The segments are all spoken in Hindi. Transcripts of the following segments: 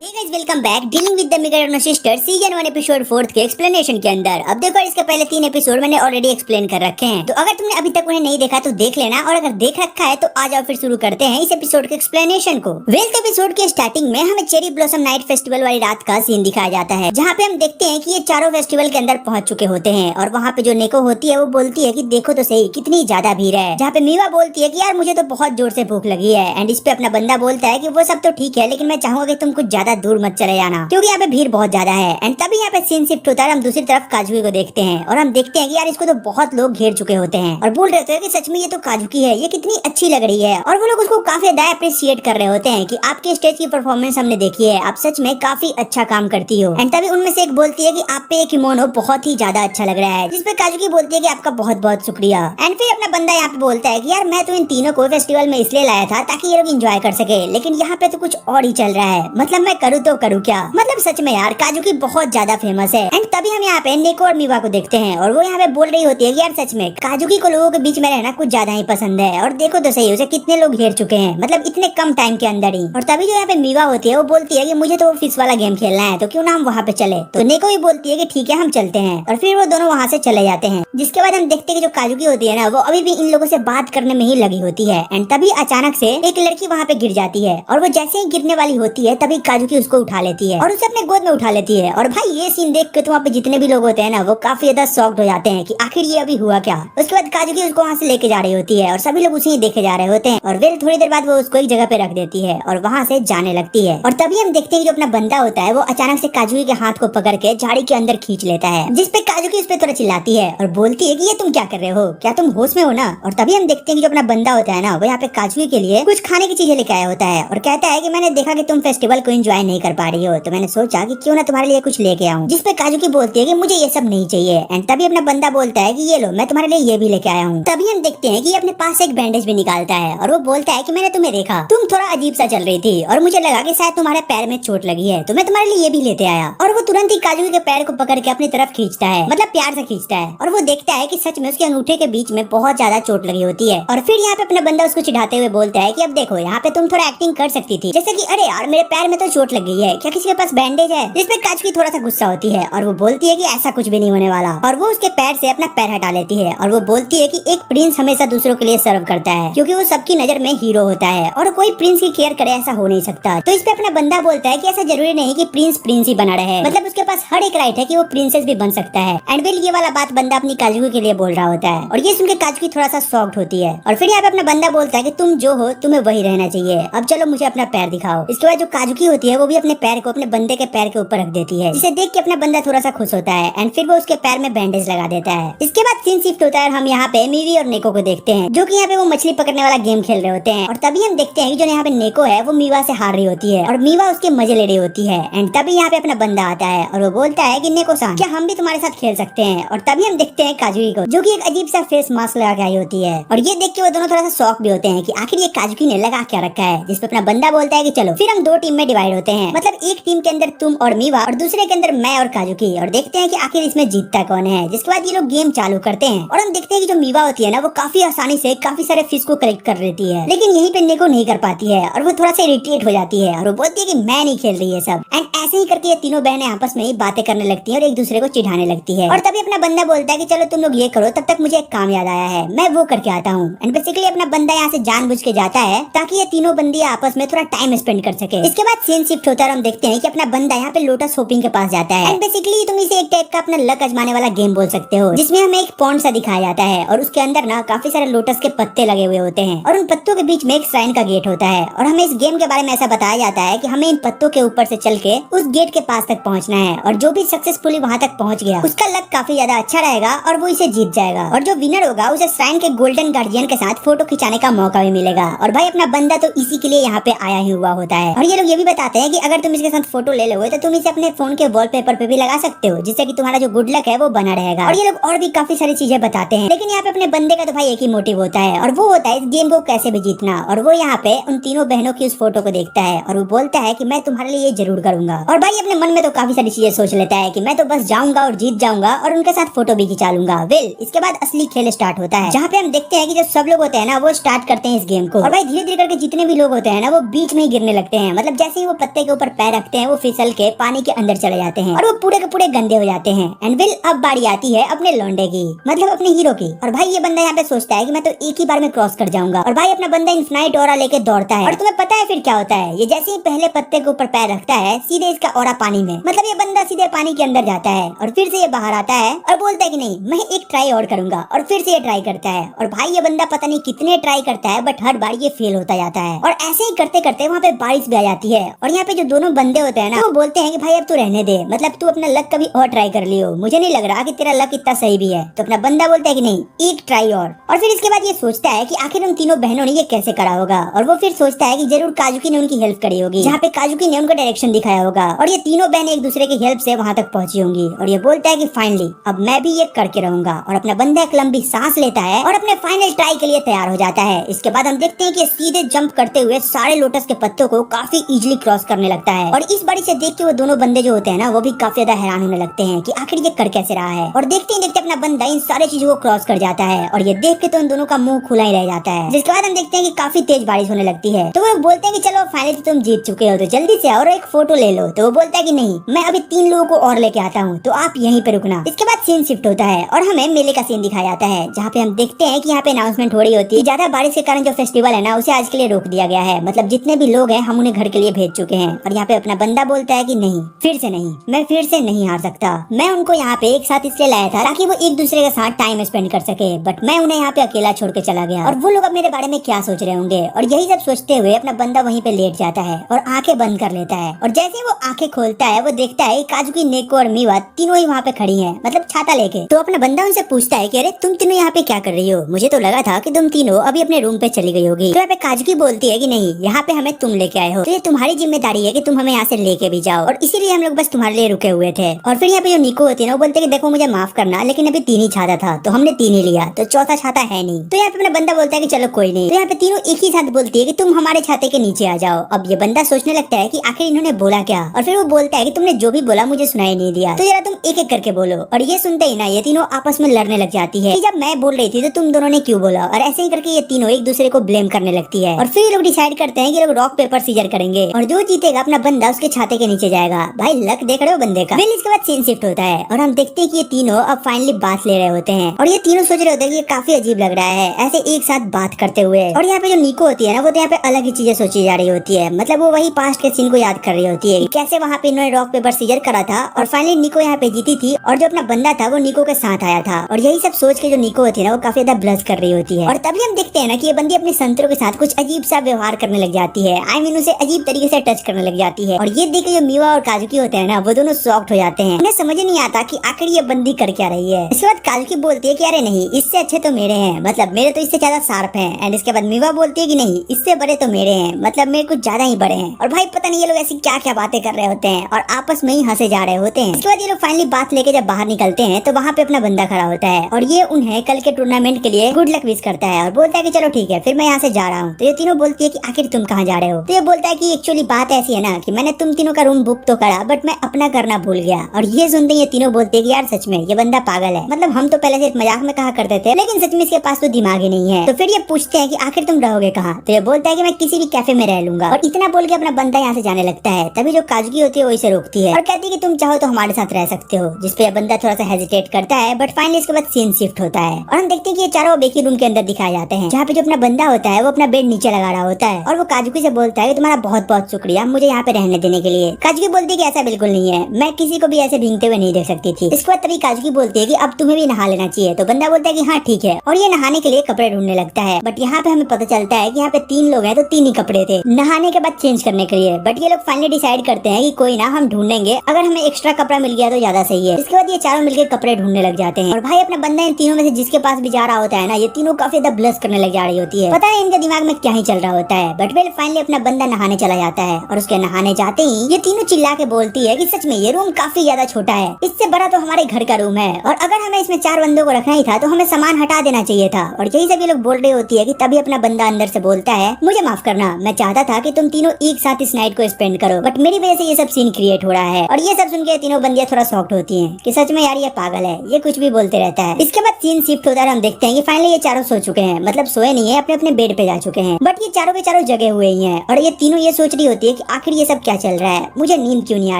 Hey guys, welcome back. Dealing with the Megalodon Sister season 1 episode 4 के एक्सप्लेनेशन के अंदर। अब देखो, इसके पहले 3 एपिसोड मैंने ऑलरेडी एक्सप्लेन कर रखे हैं, तो अगर तुमने अभी तक उन्हें नहीं देखा तो देख लेना, और अगर देख रखा है तो आ जाओ फिर शुरू करते हैं इस एपिसोड के एक्सप्लेनेशन को। वेल्थ एपिसोड के स्टार्टिंग में हमें चेरी ब्लॉसम नाइट फेस्टिवल वाली रात का सीन दिखाया जाता है, जहाँ पे हम देखते हैं कि ये चारों फेस्टिवल के अंदर पहुंच चुके होते हैं। और वहाँ पे जो नेको होती है वो बोलती है कि देखो तो सही कितनी ज्यादा भीड़ है, जहाँ पे मीवा बोलती है कि यार मुझे तो बहुत जोर से भूख लगी है। एंड इस पे अपना बंदा बोलता है कि वो सब तो ठीक है, लेकिन मैं चाहूंगा कि तुम कुछ ज्यादा दूर मत चले जाना, क्योंकि यहाँ पे भीड़ बहुत ज्यादा है। एंड तभी यहाँ पे सीन शिफ्ट होता है, हम दूसरी तरफ काजुकी को देखते हैं और हम देखते हैं कि यार इसको तो बहुत लोग घेर चुके होते हैं और बोल रहे हैं कि सच में ये तो काजुकी है, ये कितनी अच्छी लग रही है। और वो लोग उसको काफी ज्यादा अप्रिशिएट कर रहे होते हैं कि आपके स्टेज की परफॉर्मेंस हमने देखी है, आप सच में काफी अच्छा काम करती हो। एंड तभी उनमें से एक बोलती है कि आप पे एक किमोनो बहुत ही ज्यादा अच्छा लग रहा है, जिसपे काजुकी बोलती है कि आपका बहुत बहुत शुक्रिया। एंड फिर अपना बंदा यहाँ पे बोलता है कि यार मैं तो इन तीनों को फेस्टिवल में इसलिए लाया था ताकि ये लोग एंजॉय कर सके, लेकिन यहाँ पे तो कुछ और ही चल रहा है, मतलब मैं करूँ तो करूँ क्या। मतलब सच में यार काजुकी बहुत ज्यादा फेमस है। एंड तभी हम यहाँ पे नेको और मीवा को देखते हैं और वो यहाँ पे बोल रही होती है कि यार सच में काजुकी को लोगों के बीच में रहना कुछ ज्यादा ही पसंद है, और देखो तो सही उसे कितने लोग घेर चुके हैं, मतलब इतने कम टाइम के अंदर ही। और तभी जो यहाँ पे मीवा होती है वो बोलती है कि मुझे तो फिश वाला गेम खेलना है, तो क्यों ना हम वहाँ पे चले। तो नेको भी बोलती है कि ठीक है हम चलते हैं, और फिर वो दोनों वहाँ से चले जाते हैं। जिसके बाद हम देखते हैं कि जो काजुकी होती है ना वो अभी भी इन लोगों से बात करने में ही लगी होती है। एंड तभी अचानक से एक लड़की वहाँ पे गिर जाती है, और वो जैसे ही गिरने वाली होती है तभी काजुकी उसको उठा लेती है और उसे अपने गोद में उठा लेती है। और भाई ये सीन देख के तो वहाँ पे जितने भी लोग होते हैं ना वो काफी ज्यादा शॉक्ड हो जाते हैं कि आखिर ये अभी हुआ क्या। उसके बाद काजुकी उसको वहाँ से लेके जा रही होती है और सभी लोग उसे ही देखे जा रहे होते हैं, और वेल थोड़ी देर बाद वो उसको एक जगह पे रख देती है और वहाँ से जाने लगती है। और तभी हम देखते हैं जो अपना बंदा होता है वो अचानक से काजुकी के हाथ को पकड़ के झाड़ी के अंदर खींच लेता है, जिसपे काजुकी उस पे थोड़ा चिल्लाती है और बोलती है कि ये तुम क्या कर रहे हो, क्या तुम होश में हो ना। और तभी हम देखते हैं कि जो अपना बंदा होता है ना वो यहाँ पे काजुकी के लिए कुछ खाने की चीजें लेके आया होता है और कहता है कि मैंने देखा कि तुम फेस्टिवल को एंजॉय नहीं कर पा रही हो, तो मैंने सोचा कि क्यों ना तुम्हारे लिए कुछ लेके आऊं। जिसपे काजुकी बोलती है कि मुझे ये सब नहीं चाहिए। एंड तभी अपना बंदा बोलता है कि ये लो मैं तुम्हारे लिए ये भी लेके आया हूँ। तभी हम देखते हैं कि अपने पास एक बैंडेज भी निकालता है और वो बोलता है कि मैंने तुम्हें देखा, तुम थोड़ा अजीब सा चल रही थी और मुझे लगा कि शायद तुम्हारे पैर में चोट लगी है, तो मैं तुम्हारे लिए ये भी लेते आया। और वो तुरंत ही काजुकी के पैर को पकड़ के अपनी तरफ खींचता है, मतलब प्यार से खींचता है, और वो देखता है कि सच में उसके अंगूठे के बीच में बहुत ज्यादा चोट लगी होती है। और फिर यहाँ पे अपना बंदा उसको चिढ़ाते हुए बोलता है कि अब देखो यहाँ पे तुम थोड़ा एक्टिंग कर सकती थी, जैसे कि अरे यार मेरे पैर में तो चोट लग गई है, क्या किसी के पास बैंडेज है। जिसपे काजुकी थोड़ा सा गुस्सा होती है और वो बोलती है कि ऐसा कुछ भी नहीं होने वाला, और वो उसके पैर से अपना पैर हटा लेती है और वो बोलती है कि एक प्रिंस हमेशा दूसरों के लिए सर्व करता है, क्योंकि वो सबकी नजर में हीरो होता है और कोई प्रिंस की केयर करे ऐसा हो नहीं सकता। तो इस पे अपना बंदा बोलता है कि ऐसा जरूरी नहीं कि प्रिंस प्रिंस ही बना रहे, मतलब उसके पास हर एक राइट है कि वो प्रिंसेस भी बन सकता है। एंड वेल ये वाला बात बंदा अपनी काजुकी के लिए बोल रहा होता है, और ये सुनकर काजुकी थोड़ा सा शॉक्ड होती है। और फिर यहाँ पे अपना बंदा बोलता है कि तुम जो हो तुम्हें वही रहना चाहिए, अब चलो मुझे अपना पैर दिखाओ। इसके बाद जो काजुकी होती है वो भी अपने पैर को अपने बंदे के पैर के ऊपर रख देती है, जिसे देख के अपना बंदा थोड़ा सा खुश होता है। एंड फिर वो उसके पैर में बैंडेज लगा देता है। इसके बाद सीन शिफ्ट होता है और हम यहाँ पे मीवी और नेको को देखते हैं, जो कि यहाँ पे वो मछली पकड़ने वाला गेम खेल रहे होते हैं। और तभी हम देखते हैं कि जो यहाँ पे नेको है वो मीवा से हार रही होती है और मीवा उसके मजे ले रही होती है। एंड तभी यहाँ पे अपना बंदा आता है और वो बोलता है कि नेको सान क्या हम भी तुम्हारे साथ खेल सकते हैं। और तभी हम देखते हैं काजुकी को, जो कि एक अजीब सा फेस मास्क लगा के आई होती है, और ये देख के वो दोनों थोड़ा सा शॉक भी होते हैं कि आखिर ये काजुकी ने लगा क्या रखा है। जिसपे अपना बंदा बोलता है कि चलो फिर हम 2 टीम में डिवाइड होते हैं, मतलब एक टीम के अंदर तुम और मीवा और दूसरे के अंदर मैं और काजुकी, और देखते हैं कि आखिर इसमें जीतता कौन है। जिसके बाद ये लोग गेम चालू करते हैं और हम देखते हैं कि जो मीवा होती है ना वो काफी आसानी से काफी सारे फिश को कलेक्ट कर लेती है, लेकिन यहीं पे नेको नहीं कर पाती है और वो थोड़ा सा इरिटेट हो जाती है और वो बोलती है कि मैं नहीं खेल रही है सब। एंड ऐसे ही करके ये तीनों बहनें आपस में ही बातें करने लगती हैं और एक दूसरे को चिढ़ाने लगती है। और तभी अपना बंदा बोलता है कि चलो तुम लोग ये करो, तब तक मुझे एक काम याद आया है, मैं वो करके आता हूँ। एंड बेसिकली अपना बंदा यहाँ से जानबूझ के जाता है ताकि ये तीनों बंदी आपस में थोड़ा टाइम स्पेंड कर सके। इसके बाद सीन शिफ्ट होता है और हम देखते हैं कि अपना बंदा यहाँ पे लोटस होपिंग के पास जाता है। एंड बेसिकली तुम इसे एक टाइप का अपना लक आजमाने वाला गेम बोल सकते हो, जिसमें हमें एक पॉन्ड सा दिखाया जाता है और उसके अंदर ना काफी सारे लोटस के पत्ते लगे हुए होते हैं और उन पत्तों के बीच में एक श्राइन का गेट होता है। और हमें इस गेम के बारे में ऐसा बताया जाता है कि हमें इन पत्तों के ऊपर से चल के उस गेट के पास तक पहुंचना है, और जो भी सक्सेसफुली वहां तक पहुंच गया उसका लक काफी ज्यादा अच्छा रहेगा और वो इसे जीत जाएगा, और जो विनर होगा उसे श्राइन के गोल्डन गार्डियन के साथ फोटो खिंचाने का मौका भी मिलेगा। और भाई अपना बंदा तो इसी के लिए यहाँ पे आया ही हुआ होता है, और ये लोग ये भी बताते हैं कि अगर तुम इसके साथ फोटो ले फेल हुए तो तुम इसे अपने फोन के वॉलपेपर पे भी लगा सकते हो, जिससे कि तुम्हारा जो गुड लक है वो बना रहेगा। और ये लोग और भी काफी सारी चीजें बताते हैं, लेकिन यहाँ पे अपने बंदे का तो भाई एक ही मोटिव होता है, और वो होता है इस गेम को कैसे भी जीतना। और वो यहाँ पे उन तीनों बहनों की उस फोटो को देखता है और वो बोलता है कि मैं तुम्हारे लिए ये जरूर करूंगा। और भाई अपने मन में तो काफी सारी चीजें सोच लेता है कि मैं तो बस जाऊंगा और जीत जाऊंगा और उनके साथ फोटो भी खिंचा लूंगा। वेल, इसके बाद असली खेल स्टार्ट होता है, जहाँ पे हम देखते हैं कि जो सब लोग होते हैं ना वो स्टार्ट करते हैं इस गेम को। और भाई धीरे धीरे करके जितने भी लोग होते हैं ना वो बीच में ही गिरने लगते हैं। मतलब जैसे ही वो पत्ते के ऊपर पैर रखते हैं वो फिसल के पानी के अंदर चले जाते हैं और वो पूरे के पूरे गंदे हो जाते हैं। एंड वेल, अब बारी आती है अपने लौंडे की, मतलब अपने हीरो की। और भाई ये बंदा यहाँ पे सोचता है कि मैं तो एक ही बार में क्रॉस कर जाऊंगा। और भाई अपना बंदा इन्फिनाइट ऑरा लेके दौड़ता है। और तुम्हें पता है फिर क्या होता है? ये जैसे ही पहले पत्ते के ऊपर पैर रखता है सीधे इसका ऑरा पानी में, मतलब ये बंदा सीधे पानी के अंदर जाता है और फिर से ये बाहर आता है और बोलता है कि नहीं मैं एक ट्राई और करूंगा। और फिर से ये ट्राई करता है और भाई ये बंदा पता नहीं कितने ट्राई करता है बट हर बार ये फेल होता जाता है। और ऐसे ही करते करते वहाँ पे बारिश भी आ जाती है। और यहाँ पे जो दोनों बंदे होते हैं ना वो बोलते हैं कि भाई अब तू रहने दे, मतलब तू अपना लक कभी और ट्राई कर लियो, मुझे नहीं लग रहा कि तेरा लक इतना सही भी है। तो अपना बंदा बोलता है कि नहीं एक ट्राई और फिर इसके बाद ये सोचता है कि आखिर उन तीनों बहनों ने ये कैसे करा होगा। और वो फिर सोचता है कि जरूर काजुकी ने उनकी हेल्प करी होगी, जहाँ पे काजुकी ने उनको डायरेक्शन दिखाया होगा और ये तीनों बहनें एक दूसरे की हेल्प से वहाँ तक पहुंची होंगी। और ये बोलता है कि फाइनली अब मैं भी ये करके रहूंगा। और अपना बंदा एक लंबी सांस लेता है और अपने फाइनल ट्राई के लिए तैयार हो जाता है। इसके बाद हम देखते हैं कि सीधे जंप करते हुए सारे लोटस के पत्तों को काफी इजीली क्रॉस करने लगता है। और इस बारी से देख के वो दोनों बंदे जो होते हैं ना वो भी काफी ज्यादा हैरान होने लगते हैं कि आखिर ये कर कैसे रहा है। और देखते ही देखते अपना बंदा इन सारे चीजों को क्रॉस कर जाता है और ये देख के तो इन दोनों का मुंह खुला ही रह जाता है। जिसके बाद हम देखते हैं कि काफी तेज बारिश होने लगती है। तो वो बोलते हैं कि चलो फाइनली तो तुम जीत चुके हो तो जल्दी से आओ और एक फोटो ले लो। तो वो बोलता है कि नहीं मैं अभी 3 लोगों को और लेके आता हूँ, तो आप यहीं पे रुकना। इसके बाद सीन शिफ्ट होता है और हमें मेले का सीन दिखाया जाता है, जहाँ पे हम देखते हैं कि यहाँ पे अनाउंसमेंट हो रही होती है ज्यादा बारिश के कारण जो फेस्टिवल है ना उसे आज के लिए रोक दिया गया है। मतलब जितने भी लोग हैं हम उन्हें घर के लिए भेज चुके हैं। और यहाँ पे अपना बंदा बोलता है कि नहीं फिर से नहीं, मैं फिर से नहीं हार सकता। मैं उनको यहाँ पे एक साथ इसलिए लाया था ताकि वो एक दूसरे के साथ टाइम स्पेंड कर सके, बट मैं उन्हें यहाँ पे अकेला छोड़ के चला गया और वो लोग अब मेरे बारे में क्या सोच रहे होंगे। और यही सब सोचते हुए अपना बंदा वहीं पे लेट जाता है और आंखें बंद कर लेता है। और जैसे वो आंखें खोलता है वो देखता है काजुकी, नेको और मीवा तीनों ही वहाँ पे खड़ी है, मतलब छाता लेके। तो अपना बंदा उनसे पूछता है कि अरे तुम तीनों यहाँ पे क्या कर रही हो? मुझे तो लगा था कि तुम तीनों अभी अपने रूम पे चली गई होगी। तो यहाँ पे काजुकी बोलती है कि नहीं यहाँ पे हमें तुम लेके आए हो, तो ये तुम्हारी जिम्मेदारी है कि तुम हमें यहाँ से लेके भी जाओ और इसीलिए हम लोग बस तुम्हारे लिए रुके हुए थे। और फिर यहाँ पे जो निको होती है ना वो बोलते हैं कि देखो मुझे माफ करना लेकिन अभी 3 ही छाता था तो हमने 3 ही लिया, तो चौथा छाता है नहीं। तो यहाँ पे अपना बंदा बोलता है कि चलो कोई नहीं। तो यहाँ पे तीनों एक ही साथ बोलती है कि तुम हमारे छाते के नीचे आ जाओ। अब ये बंदा सोचने लगता है कि आखिर इन्होंने बोला क्या, और फिर वो बोलता है कि तुमने जो भी बोला मुझे सुनाई नहीं दिया, तो जरा तुम एक एक करके बोलो। और ये सुनते ही ना ये तीनों आपस में लड़ने लग जाती है कि जब मैं बोल रही थी तो तुम दोनों ने क्यों बोला। और ऐसे ही करके ये तीनों एक दूसरे को ब्लेम करने लगती है। और फिर ये लोग डिसाइड करते हैं कि लोग रॉक पेपर सीजर करेंगे और जो जीतेगा अपना बंदा उसके छाते के नीचे जाएगा। भाई लक देख रहे हो बंदे का। फिर इसके बाद सीन शिफ्ट होता है और हम देखते हैं कि ये तीनों अब फाइनली बात ले रहे होते हैं और ये तीनों सोच रहे होते हैं कि ये काफी अजीब लग रहा है ऐसे एक साथ बात करते हुए। और यहाँ पे जो निको होती है ना वो तो यहाँ पे अलग ही चीजें सोची जा रही होती है, मतलब वो वही पास्ट के सीन को याद कर रही होती है कैसे वहाँ पे इन्होंने रॉक पेपर सीजर करा था और फाइनली निको यहाँ पे जीती थी और जो अपना बंदा था वो निको के साथ आया था। और यही सब सोच के जो निको होती है ना वो काफी ज्यादा ब्लश कर रही होती है। और तभी हम देखते हैं ना कि ये बंदी अपने संतरों के साथ कुछ अजीब सा व्यवहार करने लग जाती है। आई मीन उसे अजीब तरीके से टच करने लग जाती है। और ये देख के जो मीवा और काजुकी होते हैं ना वो दोनों शॉक्ड हो जाते हैं, उन्हें समझ नहीं आता कि आखिर ये बंदी कर क्या रही है। इसके बाद काजुकी बोलती है कि अरे नहीं इससे अच्छे तो मेरे हैं, मतलब मेरे तो इससे ज्यादा शार्प हैं। एंड इसके बाद मीवा बोलती है कि नहीं इससे बड़े तो मेरे हैं, मतलब मेरे कुछ ज्यादा ही बड़े हैं। और भाई पता नहीं ये लोग ऐसी क्या क्या बातें कर रहे होते हैं और आपस में ही हंसे जा रहे होते हैं। इसके बाद ये लोग फाइनली बात लेके जब बाहर निकलते हैं तो वहाँ पे अपना बंदा खड़ा होता है और ये उन्हें कल के टूर्नामेंट के लिए गुड लक विश करता है और बोलता है कि चलो ठीक है फिर मैं यहाँ से जा रहा हूँ। तो ये तीनों बोलती है कि आखिर तुम कहाँ जा रहे हो? तो ये बोलता है कि एक्चुअली बात ऐसी है ना कि मैंने तुम तीनों का रूम बुक तो करा बट मैं अपना करना भूल गया। और ये सुनते ये तीनों बोलते हैं कि यार सच में ये बंदा पागल है, मतलब हम तो पहले सिर्फ मजाक में कहा करते थे लेकिन सच में इसके पास तो दिमाग ही नहीं है। तो फिर ये पूछते हैं कि आखिर तुम रहोगे कहाँ? तो ये बोलता है कि मैं किसी भी कैफे में रह लूंगा। और इतना बोल के अपना बंदा यहाँ से जाने लगता है। तभी जो काजुकी होती है वो इसे रोकती है और कहती है कि तुम चाहो तो हमारे साथ रह सकते हो, जिसपे यह बंदा थोड़ा सा हेजिटेट करता है बट फाइनली इसके बाद सीन शिफ्ट होता है और हम देखते हैं कि ये चारों एक ही रूम के अंदर दिखाए जाते हैं, जहाँ पे जो अपना बंदा होता है वो अपना बेड नीचे लगा रहा होता है और वो काजुकी से बोलता है कि तुम्हारा बहुत बहुत शुक्रिया मुझे यहाँ पे रहने देने के लिए। काजुकी बोलती है कि ऐसा बिल्कुल नहीं है, मैं किसी को भी ऐसे भीगते हुए नहीं देख सकती थी। इसके बाद तभी काजुकी बोलती है कि अब तुम्हें भी नहा लेना चाहिए। तो बंदा बोलता है कि हाँ ठीक है और ये नहाने के लिए कपड़े ढूंढने लगता है। बट यहाँ पे हमें पता चलता है कि यहाँ पे 3 लोग हैं तो 3 ही कपड़े थे नहाने के बाद चेंज करने के लिए। बट ये लोग फाइनली डिसाइड करते हैं कि कोई ना हम ढूंढेंगे, अगर हमें एक्स्ट्रा कपड़ा मिल गया तो ज्यादा सही है। इसके बाद ये चारों मिलकर कपड़े ढूंढने लग जाते हैं और भाई अपना बंदा इन तीनों में से जिसके पास भी जा रहा होता है ना ये तीनों काफी ज्यादा ब्लश करने लग जा रही होती है। पता नहीं इनके दिमाग में क्या ही चल रहा होता है। बट फिर फाइनली अपना बंदा नहाने चला जाता है और उसके नहाने जाते ही ये तीनों चिल्ला के बोलती है कि सच में ये रूम काफी ज्यादा छोटा है, इससे बड़ा तो हमारे घर का रूम है, और अगर हमें इसमें 4 बंदों को रखना ही था तो हमें सामान हटा देना चाहिए था। और यही सब ये लोग बोल रही होती है कि तभी अपना बंदा अंदर से बोलता है, मुझे माफ करना, मैं चाहता था कि तुम तीनों एक साथ इस नाइट को स्पेंड करो, बट मेरी वजह से ये सब सीन क्रिएट हो रहा है। और ये सब सुन के तीनों बंदियां थोड़ा शॉक्ड होती हैं कि सच में यार ये पागल है, ये कुछ भी बोलते रहता है। इसके बाद सीन शिफ्ट होता है, हम देखते हैं कि फाइनली ये चारों सो चुके हैं, मतलब सोए नहीं है, अपने अपने बेड पे जा चुके हैं, बट ये चारों के चारों जगे हुए ही हैं। और ये तीनों ये सोच रही होती है कि आखिर ये सब क्या चल रहा है, मुझे नींद क्यों नहीं आ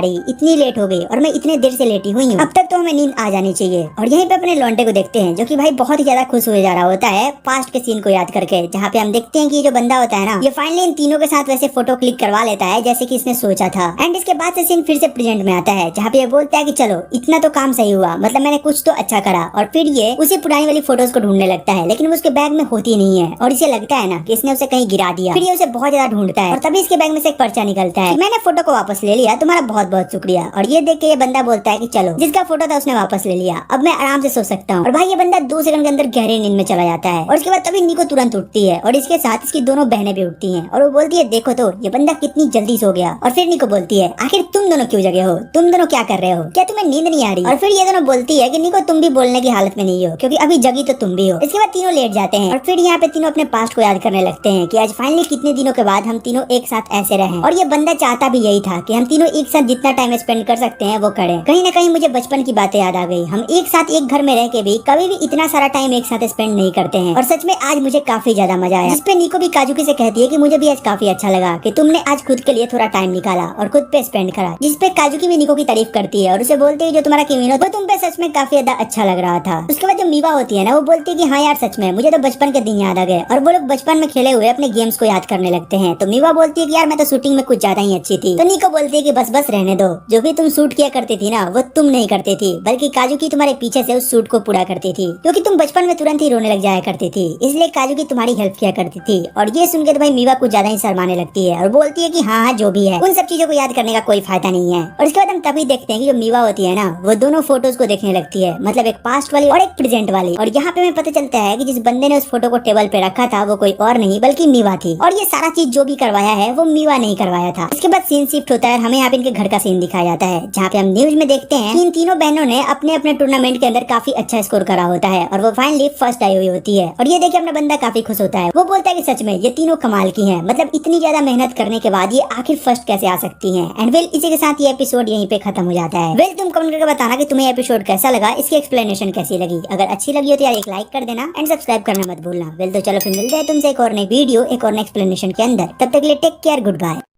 रही, इतनी लेट हो गई और मैं इतने देर से लेटी हुई हूँ, अब तक तो हमें नींद आ जानी चाहिए। और यहीं पे अपने लौंडे को देखते हैं जो कि भाई बहुत ही ज्यादा खुश हुए जा रहा होता है पास्ट के सीन को याद करके, जहाँ पे हम देखते हैं कि जो बंदा होता है ना, ये फाइनली इन तीनों के साथ वैसे फोटो क्लिक करवा लेता है जैसे कि इसने सोचा था। एंड इसके बाद से सीन फिर से प्रेजेंट में आता है, जहाँ पे ये बोलता है कि चलो इतना तो काम सही हुआ, मतलब मैंने कुछ तो अच्छा करा। और फिर ये उसी पुरानी वाली फोटोज को ढूंढने लगता है, लेकिन वो उसके बैग में होती नहीं है और इसे लगता है ना कि इसने उसे कहीं गिरा दिया। फिर ये उसे बहुत ज्यादा ढूंढता है और तभी इसके बैग में से एक पर्चा निकलता है, मैंने फोटो को वापस ले लिया, तुम्हारा बहुत बहुत शुक्रिया। और ये देख के ये बंदा बोलता है कि चलो जिसका फोटो था उसने वापस ले लिया, अब मैं आराम से सो सकता हूँ। और भाई ये बंदा 2 सेकंड के अंदर गहरी नींद में चला जाता है। और उसके बाद तभी निको तुरंत उठती है और इसके साथ इसकी दोनों बहनें भी उठती हैं और वो बोलती है देखो तो ये बंदा कितनी जल्दी सो गया। और फिर निको बोलती है आखिर तुम दोनों क्यों जगे हो, तुम दोनों क्या कर रहे हो, क्या तुम्हें नींद नहीं आ रही। और फिर ये दोनों बोलती है कि निको तुम भी बोलने की हालत में नहीं हो क्योंकि अभी जगी तो तुम भी हो। इसके बाद तीनों लेट जाते हैं और फिर यहाँ पे तीनों अपने पास्ट को याद करने लगते हैं कि आज फाइनली कितने दिनों के बाद हम तीनों एक साथ ऐसे रहे। और ये बंदा चाहता भी यही था कि हम तीनों एक साथ जितना टाइम स्पेंड कर सकते हैं वो करें। कहीं ना कहीं मुझे बचपन की बातें याद आ गई, हम एक साथ एक घर में रह के भी कभी भी इतना सारा टाइम एक साथ स्पेंड नहीं करते हैं। और सच में आज मुझे काफी ज्यादा मजा आया। जिसपे निको भी काजुकी से कहती है कि मुझे भी आज काफी अच्छा लगा कि तुमने आज खुद के लिए थोड़ा टाइम निकाला और खुद पे स्पेंड करा। जिसपे काजुकी भी निको की तारीफ करती है और उसे बोलती है जो तुम्हारा किमीनो वो तुम पे सच में काफी ज्यादा अच्छा लग रहा था। उसके बाद जो मीवा होती है ना, वो बोलती है कि हाँ यार सच में मुझे तो बचपन के दिन याद आ गए। और वो लोग बचपन में खेले हुए अपने गेम्स को याद करने लगते हैं। तो मीवा बोलती है कि यार मैं तो शूटिंग में कुछ ज्यादा ही अच्छी थी। तो निको बोलती है कि बस बस रहने दो, जो भी तुम शूट किया करती थी ना वो तुम नहीं करती थी, बल्कि काजुकी तुम्हारे पीछे से उस शूट को पूरा करती थी, क्योंकि तुम बचपन में तुरंत ही रोने लग जाया करती थी, इसलिए काजुकी तुम्हारी हेल्प किया करती थी। और ये सुनकर तो भाई मीवा कुछ ज्यादा ही शर्माने लगती है और बोलती है कि हाँ हाँ जो भी है उन सब चीजों को याद करने का कोई फायदा नहीं है। और इसके बाद हम तभी देखते हैं कि जो मीवा होती है ना, वो दोनों फोटोज को देखने लगती है, मतलब एक पास्ट वाली और एक प्रेजेंट वाली। और यहाँ पे हमें पता चलता है कि जिस बंदे ने उस फोटो को टेबल पे रखा था वो कोई और नहीं बल्कि मीवा थी। और ये सारा चीज जो भी करवाया है वो मीवा नहीं करवाया था। इसके बाद सीन शिफ्ट होता है, हमें यहाँ पे इनके घर का सीन दिखाया जाता है, जहाँ पे हम न्यूज में देखते हैं कि इन तीनों बहनों ने अपने अपने टूर्नामेंट के अंदर काफी अच्छा स्कोर करा होता है और वो फाइनली फर्स्ट आई हुई होती है। और ये देखिए अपना बंदा काफी खुश होता है, वो बोलता है कि सच में ये तीनों कमाल की हैं, मतलब इतनी ज्यादा मेहनत करने के बाद ये आखिर फर्स्ट कैसे आ सकती हैं। एंड वेल इसी के साथ ये एपिसोड यहीं पे खत्म हो जाता है। वेल तुम कमेंट करके बताना कि तुम्हें एपिसोड कैसा लगा, इसकी एक्सप्लेनेशन कैसी लगी। अगर अच्छी लगी हो तो यार एक लाइक कर देना एंड सब्सक्राइब करना मत भूलना। वेल तो चलो फिर मिलते हैं तुमसे एक और नई वीडियो एक और नई एक्सप्लेनेशन के अंदर, तब तक के लिए टेक केयर, गुड बाय।